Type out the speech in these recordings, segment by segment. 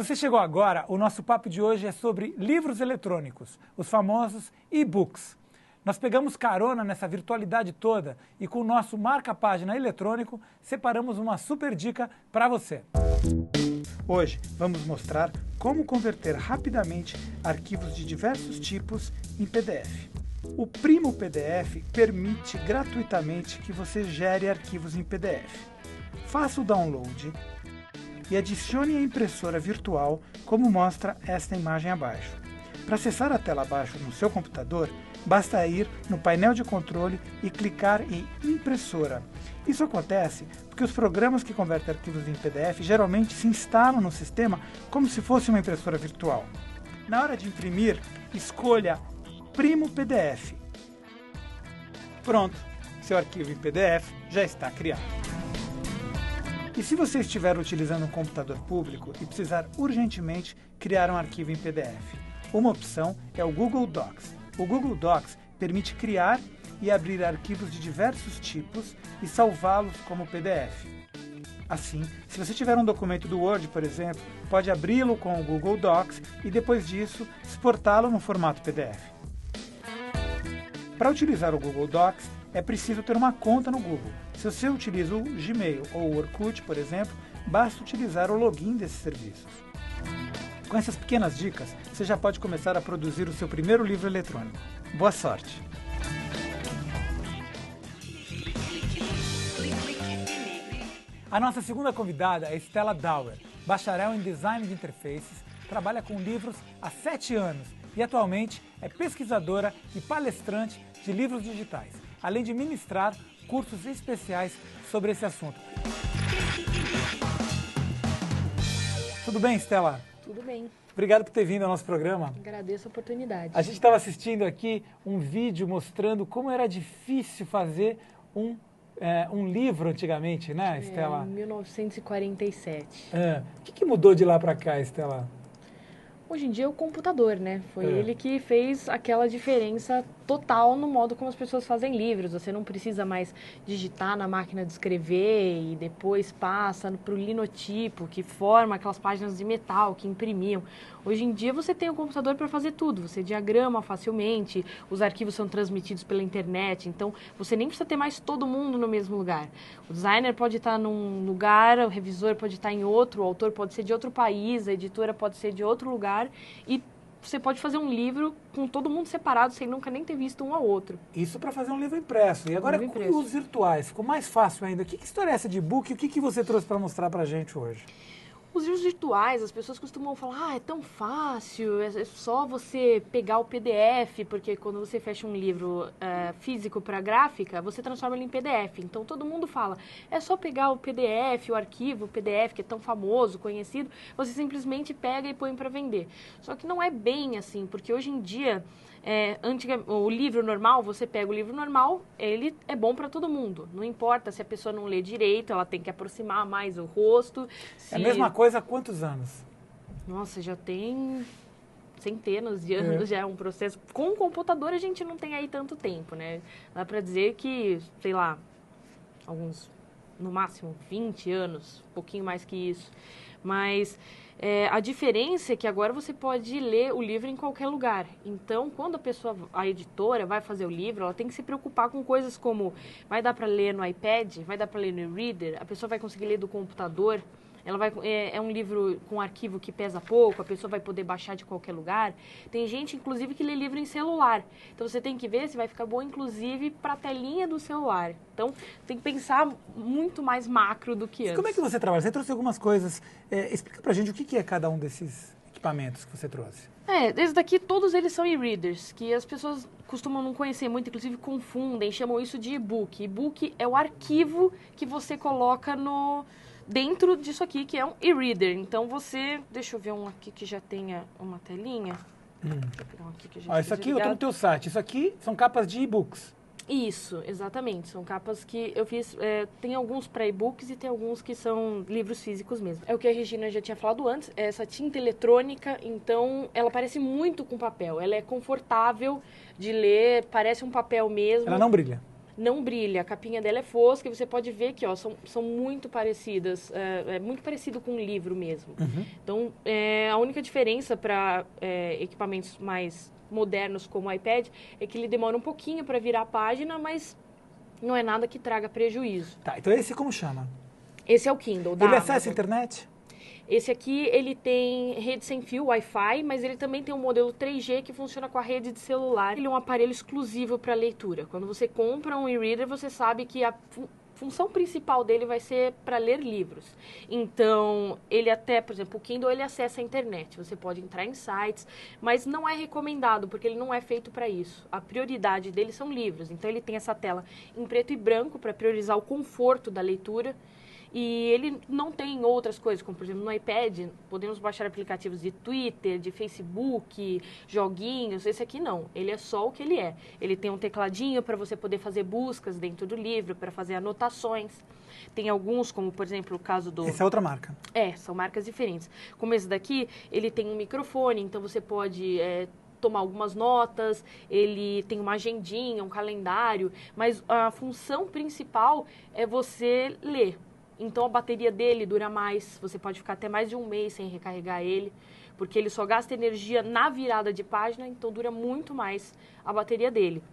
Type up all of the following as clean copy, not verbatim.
você chegou agora, o nosso papo de hoje é sobre livros eletrônicos, os famosos e-books. Nós pegamos carona nessa virtualidade toda e com o nosso marca-página eletrônico separamos uma super dica para você. Hoje vamos mostrar como converter rapidamente arquivos de diversos tipos em PDF. O Primo PDF permite gratuitamente que você gere arquivos em PDF. Faça o download e adicione a impressora virtual, como mostra esta imagem abaixo. Para acessar a tela abaixo no seu computador, basta ir no painel de controle e clicar em Impressora. Isso acontece porque os programas que convertem arquivos em PDF geralmente se instalam no sistema como se fosse uma impressora virtual. Na hora de imprimir, escolha Primo PDF. Pronto, seu arquivo em PDF já está criado. E se você estiver utilizando um computador público e precisar urgentemente criar um arquivo em PDF, uma opção é o Google Docs. O Google Docs permite criar e abrir arquivos de diversos tipos e salvá-los como PDF. Assim, se você tiver um documento do Word, por exemplo, pode abri-lo com o Google Docs e depois disso exportá-lo no formato PDF. Para utilizar o Google Docs, é preciso ter uma conta no Google. Se você utiliza o Gmail ou o Orkut, por exemplo, basta utilizar o login desses serviços. Com essas pequenas dicas, você já pode começar a produzir o seu primeiro livro eletrônico. Boa sorte! A nossa segunda convidada é Stella Dauer, bacharel em Design de Interfaces, trabalha com livros há 7 anos e atualmente é pesquisadora e palestrante de livros digitais, além de ministrar cursos especiais sobre esse assunto. Tudo bem, Stella? Tudo bem. Obrigado por ter vindo ao nosso programa. Agradeço a oportunidade. A gente estava assistindo aqui um vídeo mostrando como era difícil fazer um livro antigamente, né, Stella? Em 1947. O que mudou de lá para cá, Stella? Hoje em dia é o computador, né? Foi ele que fez aquela diferença total no modo como as pessoas fazem livros. Você não precisa mais digitar na máquina de escrever e depois passa para o linotipo, que forma aquelas páginas de metal que imprimiam. Hoje em dia você tem o computador para fazer tudo. Você diagrama facilmente, os arquivos são transmitidos pela internet, então você nem precisa ter mais todo mundo no mesmo lugar. O designer pode estar num lugar, o revisor pode estar em outro, o autor pode ser de outro país, a editora pode ser de outro lugar e você pode fazer um livro com todo mundo separado sem nunca nem ter visto um ao outro. Isso para fazer um livro impresso. E agora com os virtuais, ficou mais fácil ainda. Que história é essa de e-book e o que você trouxe para mostrar para a gente hoje? Os livros virtuais, as pessoas costumam falar, é tão fácil, é só você pegar o PDF, porque quando você fecha um livro físico para gráfica, você transforma ele em PDF. Então todo mundo fala, é só pegar o PDF, o arquivo, o PDF, que é tão famoso, conhecido, você simplesmente pega e põe para vender. Só que não é bem assim, porque hoje em dia, o livro normal, você pega o livro normal, ele é bom para todo mundo. Não importa se a pessoa não lê direito, ela tem que aproximar mais o rosto. É a mesma coisa há quantos anos? Nossa, já tem centenas de anos, já é um processo. Com o computador a gente não tem aí tanto tempo, né? Dá para dizer que, sei lá, no máximo 20 anos, um pouquinho mais que isso. Mas a diferença é que agora você pode ler o livro em qualquer lugar. Então, quando a editora vai fazer o livro, ela tem que se preocupar com coisas como vai dar para ler no iPad, vai dar para ler no e-reader, a pessoa vai conseguir ler do computador. É um livro com arquivo que pesa pouco, a pessoa vai poder baixar de qualquer lugar. Tem gente, inclusive, que lê livro em celular. Então, você tem que ver se vai ficar bom, inclusive, para a telinha do celular. Então, tem que pensar muito mais macro do que antes. Como é que você trabalha? Você trouxe algumas coisas. Explica pra gente o que é cada um desses equipamentos que você trouxe. Esses daqui, todos eles são e-readers, que as pessoas costumam não conhecer muito, inclusive confundem, chamam isso de e-book. E-book é o arquivo que você coloca dentro disso aqui, que é um e-reader. Então deixa eu ver um aqui que já tenha uma telinha. Deixa eu pegar um aqui que já isso aqui eu tô no teu site. Isso aqui são capas de e-books. Isso, exatamente. São capas que eu fiz, tem alguns para e-books e tem alguns que são livros físicos mesmo. É o que a Regina já tinha falado antes, é essa tinta eletrônica, então ela parece muito com papel. Ela é confortável de ler, parece um papel mesmo. Ela não brilha. Não brilha, a capinha dela é fosca e você pode ver que são muito parecidas, é muito parecido com um livro mesmo. Então, a única diferença para equipamentos mais modernos como o iPad é que ele demora um pouquinho para virar a página, mas não é nada que traga prejuízo. Tá, então esse como chama? Esse é o Kindle da Ele Amazon. acessa a internet? Esse aqui, ele tem rede sem fio, Wi-Fi, mas ele também tem um modelo 3G que funciona com a rede de celular. Ele é um aparelho exclusivo para leitura. Quando você compra um e-reader, você sabe que a função principal dele vai ser para ler livros. Então, ele até, por exemplo, o Kindle, ele acessa a internet. Você pode entrar em sites, mas não é recomendado, porque ele não é feito para isso. A prioridade dele são livros. Então, ele tem essa tela em preto e branco para priorizar o conforto da leitura. E ele não tem outras coisas, como por exemplo no iPad, podemos baixar aplicativos de Twitter, de Facebook, joguinhos. Esse aqui não, ele é só o que ele é. Ele tem um tecladinho para você poder fazer buscas dentro do livro, para fazer anotações. Tem alguns, como por exemplo o caso do... Essa é outra marca. São marcas diferentes. Como esse daqui, ele tem um microfone, então você pode... tomar algumas notas, ele tem uma agendinha, um calendário, mas a função principal é você ler. Então, a bateria dele dura mais, você pode ficar até mais de um mês sem recarregar ele, porque ele só gasta energia na virada de página, então dura muito mais a bateria dele.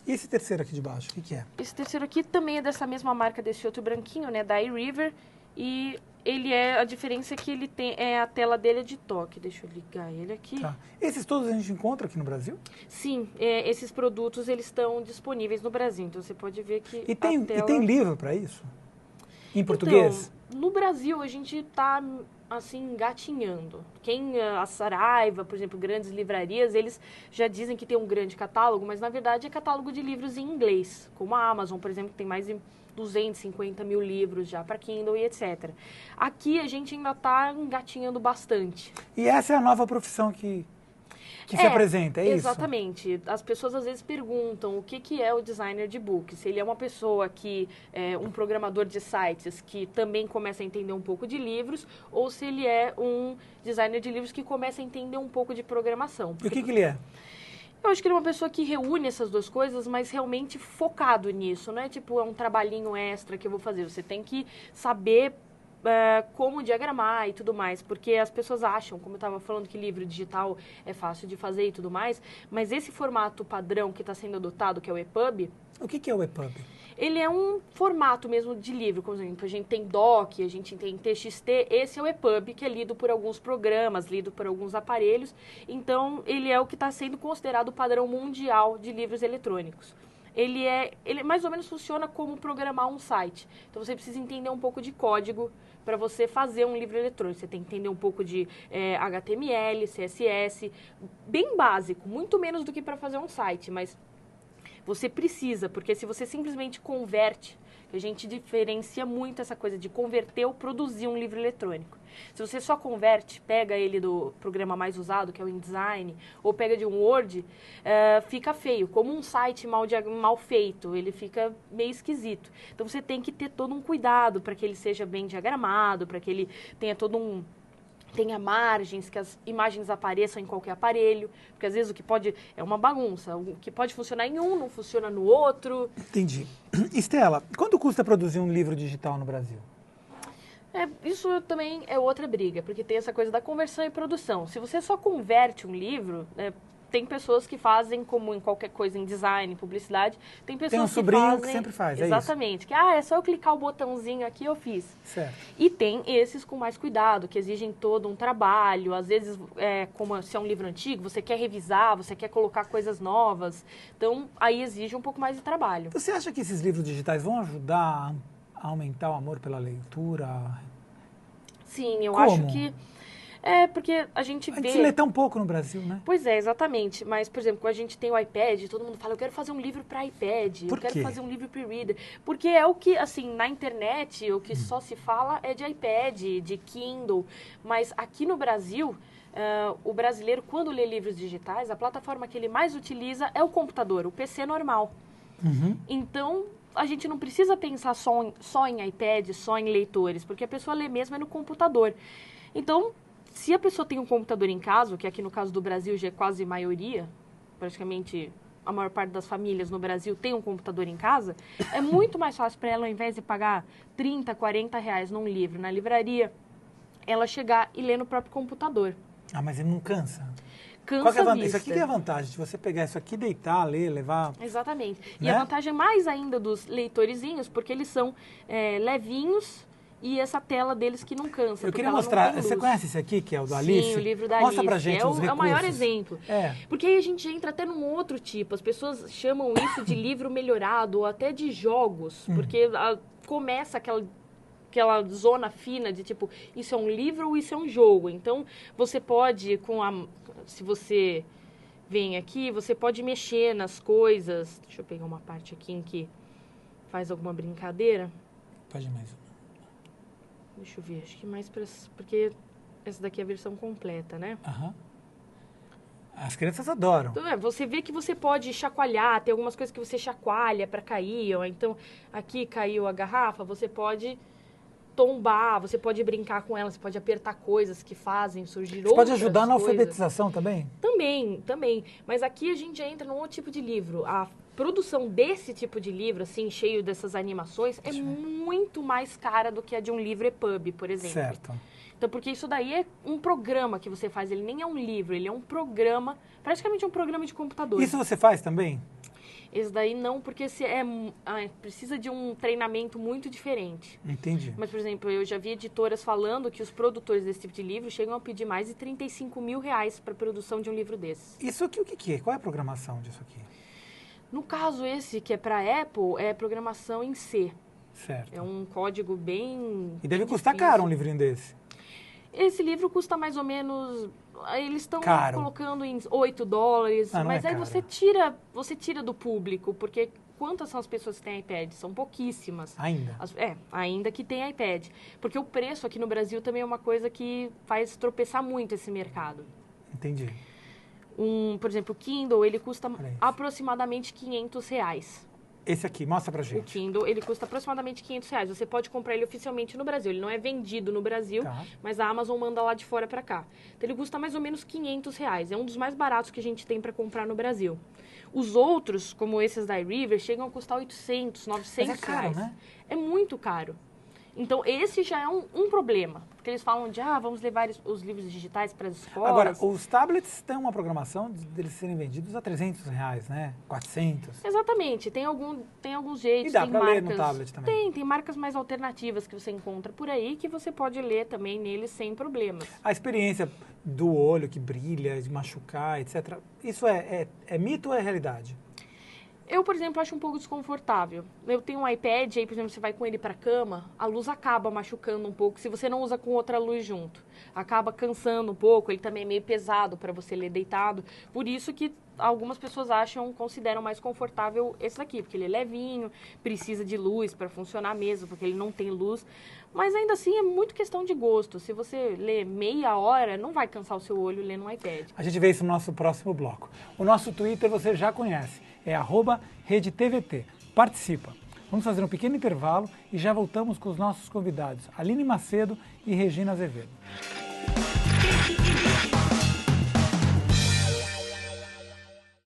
E esse terceiro aqui de baixo, o que é? Esse terceiro aqui também é dessa mesma marca, desse outro branquinho, né, da iRiver, e ele a diferença é que ele tem, a tela dele é de toque. Deixa eu ligar ele aqui. Tá. Esses todos a gente encontra aqui no Brasil? Sim, esses produtos, eles estão disponíveis no Brasil, então você pode ver que E tem livro para isso? Em português? Então, no Brasil, a gente está, assim, engatinhando. A Saraiva, por exemplo, grandes livrarias, eles já dizem que tem um grande catálogo, mas, na verdade, é catálogo de livros em inglês. Como a Amazon, por exemplo, que tem mais de 250 mil livros já para Kindle e etc. Aqui, a gente ainda está engatinhando bastante. E essa é a nova profissão que se apresenta, é isso? Exatamente. As pessoas às vezes perguntam o que é o designer de book. Se ele é uma pessoa que é um programador de sites que também começa a entender um pouco de livros, ou se ele é um designer de livros que começa a entender um pouco de programação. E o que ele é? Eu acho que ele é uma pessoa que reúne essas duas coisas, mas realmente focado nisso. Não é tipo, é um trabalhinho extra que eu vou fazer. Você tem que saber como diagramar e tudo mais, porque as pessoas acham, como eu estava falando, que livro digital é fácil de fazer e tudo mais, mas esse formato padrão que está sendo adotado, que é o EPUB... O que é o EPUB? Ele é um formato mesmo de livro, por exemplo, a gente tem DOC, a gente tem TXT, esse é o EPUB, que é lido por alguns programas, lido por alguns aparelhos, então ele é o que está sendo considerado o padrão mundial de livros eletrônicos. Ele mais ou menos funciona como programar um site, então você precisa entender um pouco de código para você fazer um livro eletrônico. Você tem que entender um pouco de HTML, CSS, bem básico, muito menos do que para fazer um site, mas você precisa, porque se você simplesmente converte, a gente diferencia muito essa coisa de converter ou produzir um livro eletrônico. Se você só converte, pega ele do programa mais usado, que é o InDesign, ou pega de um Word, fica feio. Como um site mal feito, ele fica meio esquisito. Então, você tem que ter todo um cuidado para que ele seja bem diagramado, para que ele tenha tenha margens, que as imagens apareçam em qualquer aparelho, porque às vezes o que pode... É uma bagunça, o que pode funcionar em um não funciona no outro. Entendi. Estela, quanto custa produzir um livro digital no Brasil? Isso também é outra briga, porque tem essa coisa da conversão e produção. Se você só converte um livro... Tem pessoas que fazem, como em qualquer coisa, em design, publicidade, tem pessoas tem um sobrinho que sempre faz, exatamente, que é só eu clicar o botãozinho aqui, eu fiz. Certo. E tem esses com mais cuidado, que exigem todo um trabalho, às vezes, como se é um livro antigo, você quer revisar, você quer colocar coisas novas, então aí exige um pouco mais de trabalho. Você acha que esses livros digitais vão ajudar a aumentar o amor pela leitura? Sim, eu acho que... porque a gente vê... A gente lê tão pouco no Brasil, né? Pois é, exatamente. Mas, por exemplo, quando a gente tem o iPad, todo mundo fala, eu quero fazer um livro para iPad, eu quero fazer um livro para e-reader. Porque é o que, assim, na internet, o que só se fala é de iPad, de Kindle. Mas aqui no Brasil, o brasileiro, quando lê livros digitais, a plataforma que ele mais utiliza é o computador, o PC normal. Uhum. Então... A gente não precisa pensar só em iPad, só em leitores, porque a pessoa lê mesmo no computador. Então, se a pessoa tem um computador em casa, que aqui no caso do Brasil já é quase maioria, praticamente a maior parte das famílias no Brasil tem um computador em casa, é muito mais fácil para ela, ao invés de pagar 30, 40 reais num livro na livraria, ela chegar e ler no próprio computador. Ah, mas ele não cansa? Cansa Qual que é a a vantagem? Isso vista. aqui que é a vantagem, de você pegar isso aqui, deitar, ler, levar... Exatamente. E Né? a vantagem mais ainda dos leitorzinhos, porque eles são levinhos e essa tela deles que não cansa. Eu porque queria ela não mostrar, tem você luz. conhece esse aqui, que é o do Alice? Sim, o livro da Mostra Alice. pra gente os recursos. É o maior exemplo. É. Porque aí a gente entra até num outro tipo. As pessoas chamam isso de livro melhorado ou até de jogos. Porque começa aquela zona fina de tipo, isso é um livro ou isso é um jogo. Então, você pode, se você vem aqui, você pode mexer nas coisas. Deixa eu pegar uma parte aqui em que faz alguma brincadeira. Pode mais uma. Deixa eu ver, acho que mais porque essa daqui é a versão completa, né? Aham. As crianças adoram. Então, você vê que você pode chacoalhar, tem algumas coisas que você chacoalha para cair, ou então aqui caiu a garrafa, você pode tombar, você pode brincar com ela, você pode apertar coisas que fazem surgir Você outras pode ajudar na coisas. alfabetização também? Também. Mas aqui a gente já entra num outro tipo de livro. A produção desse tipo de livro, assim, cheio dessas animações, é muito mais cara do que a de um livro EPUB, por exemplo. Certo. Então, porque isso daí é um programa que você faz, ele nem é um livro, ele é um programa, praticamente um programa de computador. Isso você faz também? Esse daí não, porque precisa de um treinamento muito diferente. Entendi. Mas, por exemplo, eu já vi editoras falando que os produtores desse tipo de livro chegam a pedir mais de 35 mil reais para a produção de um livro desses. Isso aqui o que é? Qual é a programação disso aqui? No caso esse, que é para Apple, é programação em C. Certo. É um código bem E deve bem custar difícil. caro um livrinho desse. Esse livro custa mais ou menos... Eles estão Caro. colocando em $8, Ah, não mas é aí caro. você tira do público, porque quantas são as pessoas que têm iPad? São pouquíssimas. Ainda. Ainda que tenha iPad. Porque o preço aqui no Brasil também é uma coisa que faz tropeçar muito esse mercado. Entendi. Por exemplo, o Kindle, ele custa Olha isso. aproximadamente R$500. Esse aqui, mostra pra O gente. Kindle, ele custa aproximadamente R$500. Você pode comprar ele oficialmente no Brasil. Ele não é vendido no Brasil, Tá. mas a Amazon manda lá de fora pra cá. Então, ele custa mais ou menos R$500. É um dos mais baratos que a gente tem pra comprar no Brasil. Os outros, como esses da iRiver, chegam a custar 800, 900 Mas é caro, reais. né? É muito caro. Então, esse já é um problema. Porque eles falam de, vamos levar os livros digitais para as escolas. Agora, os tablets têm uma programação deles serem vendidos a R$300, né? 400. Exatamente. Tem alguns jeitos, E dá tem pra marcas... ler no tablet também? Tem marcas mais alternativas que você encontra por aí que você pode ler também neles sem problemas. A experiência do olho que brilha, de machucar, etc. Isso é mito ou é realidade? Eu, por exemplo, acho um pouco desconfortável. Eu tenho um iPad, aí, por exemplo, você vai com ele para a cama, a luz acaba machucando um pouco se você não usa com outra luz junto. Acaba cansando um pouco, ele também é meio pesado para você ler deitado. Por isso que algumas pessoas consideram mais confortável esse daqui, porque ele é levinho, precisa de luz para funcionar mesmo, porque ele não tem luz. Mas ainda assim é muito questão de gosto. Se você lê meia hora, não vai cansar o seu olho lendo um iPad. A gente vê isso no nosso próximo bloco. O nosso Twitter você já conhece, é @RedeTVT. Participa. Vamos fazer um pequeno intervalo e já voltamos com os nossos convidados, Aline Macedo e Regina Azevedo.